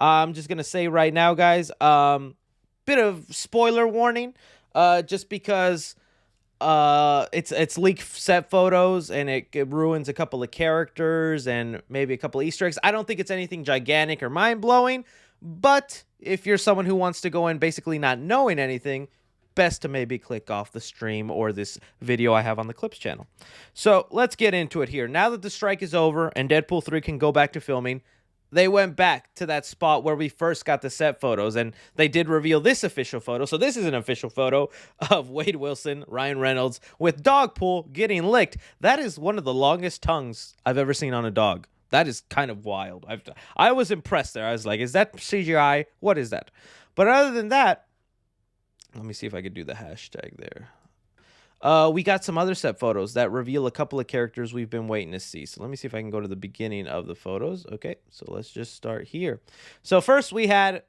I'm just gonna say right now, guys, bit of spoiler warning, just because it's leaked set photos and it ruins a couple of characters and maybe a couple of Easter eggs. I don't think it's anything gigantic or mind blowing, but if you're someone who wants to go in basically not knowing anything, best to maybe click off the stream or this video I have on the Clips channel. So let's get into it here. Now that the strike is over and Deadpool 3 can go back to filming, they went back to that spot where we first got the set photos, and they did reveal this official photo. So this is an official photo of Wade Wilson, Ryan Reynolds, with Dogpool getting licked. That is one of the longest tongues I've ever seen on a dog. That is kind of wild. I was impressed there. I was like, is that CGI? What is that? But other than that, let me see if I could do the hashtag there. We got some other set photos that reveal a couple of characters we've been waiting to see. So let me see if I can go to the beginning of the photos. Okay, so let's just start here. So first we had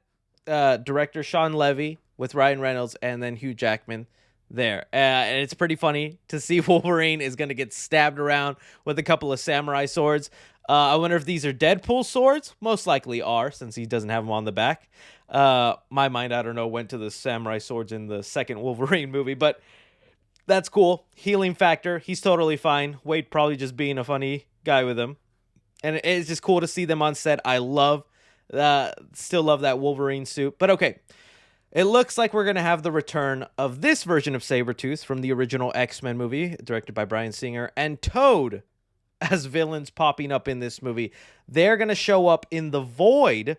director Sean Levy with Ryan Reynolds and then Hugh Jackman there. And it's pretty funny to see Wolverine is going to get stabbed around with a couple of samurai swords. I wonder if these are Deadpool swords. Most likely are, since he doesn't have them on the back. My mind, I don't know, went to the samurai swords in the second Wolverine movie, but that's cool. Healing factor. He's totally fine. Wade probably just being a funny guy with him. And it's just cool to see them on set. I still love that Wolverine suit. But okay. It looks like we're going to have the return of this version of Sabretooth from the original X-Men movie, directed by Bryan Singer, and Toad as villains popping up in this movie. They're going to show up in the Void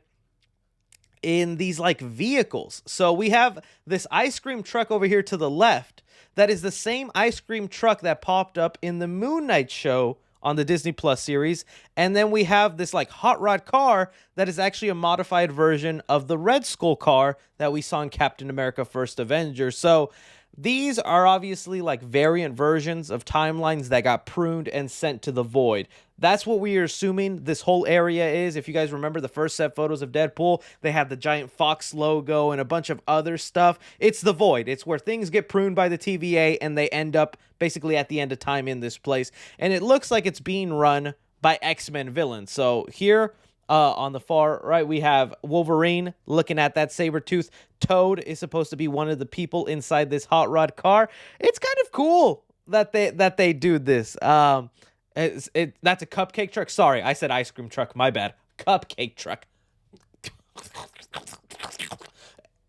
in these like vehicles. So we have this ice cream truck over here to the left that is the same ice cream truck that popped up in the Moon Knight show on the Disney Plus series. And then we have this like hot rod car that is actually a modified version of the Red Skull car that we saw in Captain America First Avenger. So these are obviously like variant versions of timelines that got pruned and sent to the Void. That's what we are assuming this whole area is. If you guys remember the first set photos of Deadpool, they had the giant Fox logo and a bunch of other stuff. It's the Void. It's where things get pruned by the TVA and they end up basically at the end of time in this place. And it looks like it's being run by X-Men villains. So here on the far right, we have Wolverine looking at that Sabretooth. Toad is supposed to be one of the people inside this hot rod car. It's kind of cool that they do this. That's a cupcake truck. Sorry, I said ice cream truck. My bad. Cupcake truck.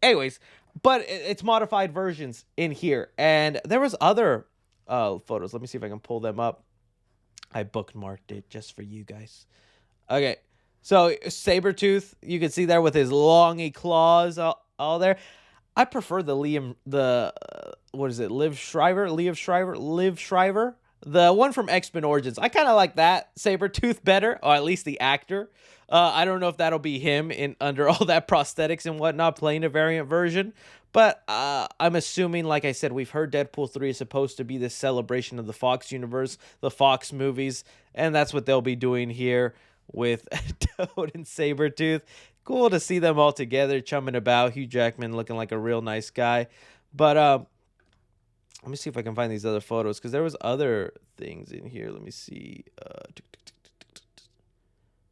Anyways, but it's modified versions in here, and there was other photos. Let me see if I can pull them up. I bookmarked it just for you guys. Okay. So Sabretooth, you can see there with his longy claws all there. I prefer the what is it? Liv Schreiber, the one from X-Men Origins. I kind of like that Sabretooth better, or at least the actor. I don't know if that'll be him in under all that prosthetics and whatnot, playing a variant version. But I'm assuming, like I said, we've heard Deadpool 3 is supposed to be this celebration of the Fox universe, the Fox movies, and that's what they'll be doing here with Toad and Sabretooth. Cool to see them all together chumming about. Hugh Jackman looking like a real nice guy. But let me see if I can find these other photos, because there was other things in here. Let me see.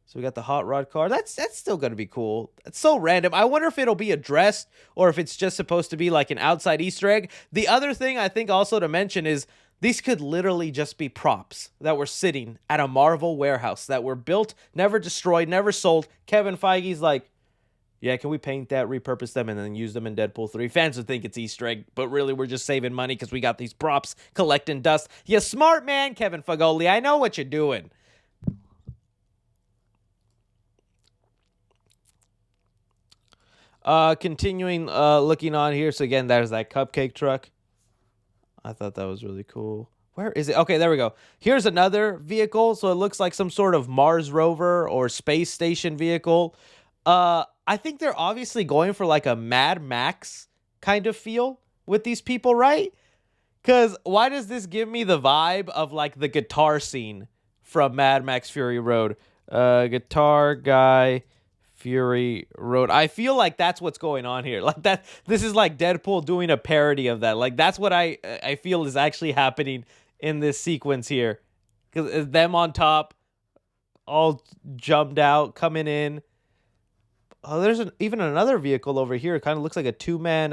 So we got the hot rod car. That's still going to be cool. It's so random. I wonder if it'll be addressed or if it's just supposed to be like an outside Easter egg. The other thing I think also to mention is these could literally just be props that were sitting at a Marvel warehouse that were built, never destroyed, never sold. Kevin Feige's like, yeah, can we paint that, repurpose them, and then use them in Deadpool 3? Fans would think it's Easter egg, but really we're just saving money because we got these props collecting dust. You smart man, Kevin Feige. I know what you're doing. Continuing looking on here. So again, there's that cupcake truck. I thought that was really cool. Where is it? Okay, there we go. Here's another vehicle. So it looks like some sort of Mars rover or space station vehicle. I think they're obviously going for like a Mad Max kind of feel with these people, right? Because why does this give me the vibe of like the guitar scene from Mad Max Fury Road? Guitar guy, Fury Road. I feel like that's what's going on here. Like that, this is like Deadpool doing a parody of that. Like that's what I feel is actually happening in this sequence here. Because them on top, all jumped out, coming in. Oh, there's even another vehicle over here. It kind of looks like a two-man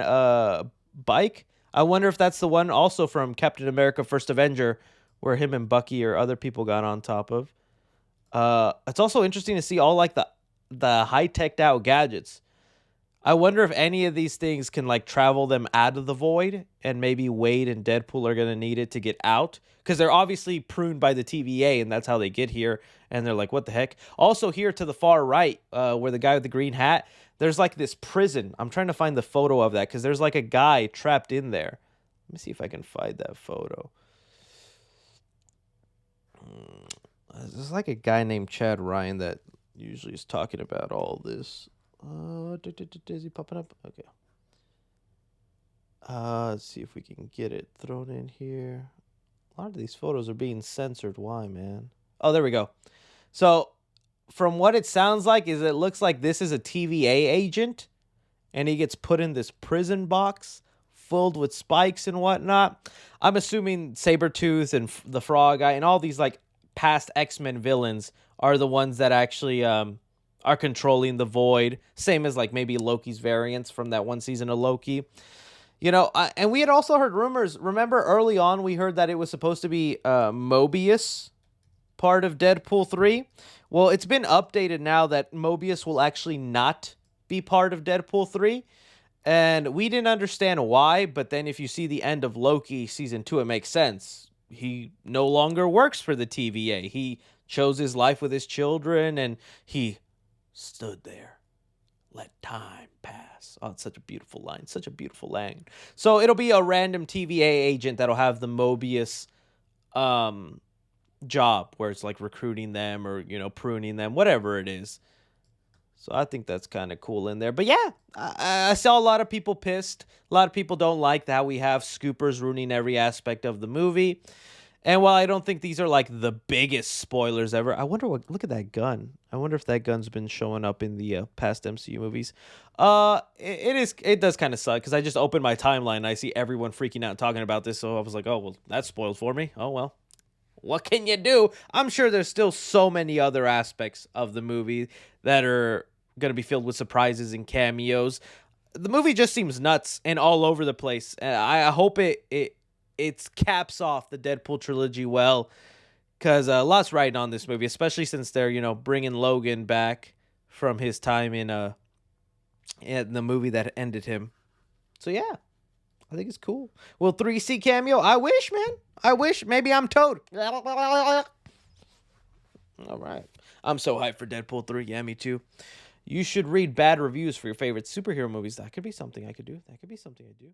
bike. I wonder if that's the one also from Captain America: First Avenger, where him and Bucky or other people got on top of. It's also interesting to see all like the high-teched out gadgets. I wonder if any of these things can like travel them out of the void, and maybe Wade and Deadpool are gonna need it to get out because they're obviously pruned by the TVA, and that's how they get here. And they're like, "What the heck?" Also, here to the far right, where the guy with the green hat, there's like this prison. I'm trying to find the photo of that because there's like a guy trapped in there. Let me see if I can find that photo. There's like a guy named Chad Ryan that usually is talking about all this. Is he popping up? Okay. Let's see if we can get it thrown in here. A lot of these photos are being censored. Why, man? Oh, there we go. So, from what it sounds like, is it looks like this is a TVA agent, and he gets put in this prison box filled with spikes and whatnot. I'm assuming Sabretooth and the Frog Guy and all these like past X-Men villains are the ones that actually are controlling the void, same as like maybe Loki's variants from that one season of Loki. And we had also heard rumors. Remember early on we heard that it was supposed to be Mobius part of Deadpool 3. Well, it's been updated now that Mobius will actually not be part of Deadpool 3. And we didn't understand why, but then if you see the end of Loki season 2, it makes sense. He no longer works for the TVA. He chose his life with his children, and he stood there. Let time pass. Oh, it's such a beautiful line. Such a beautiful line. So it'll be a random TVA agent that'll have the Mobius job where it's like recruiting them or, pruning them, whatever it is. So I think that's kind of cool in there. But yeah, I saw a lot of people pissed. A lot of people don't like that we have scoopers ruining every aspect of the movie. And while I don't think these are like the biggest spoilers ever, I wonder look at that gun. I wonder if that gun's been showing up in the past MCU movies. It does kind of suck because I just opened my timeline and I see everyone freaking out and talking about this. So I was like, oh, well, that's spoiled for me. Oh, well. What can you do? I'm sure there's still so many other aspects of the movie that are going to be filled with surprises and cameos. The movie just seems nuts and all over the place. I hope it caps off the Deadpool trilogy well, because lots riding on this movie, especially since they're bringing Logan back from his time in the movie that ended him. So yeah, I think it's cool. Will 3C cameo? I wish, man. I wish. Maybe I'm Toad. All right. I'm so hyped for Deadpool 3. Yeah, me too. You should read bad reviews for your favorite superhero movies. That could be something I could do. That could be something I do.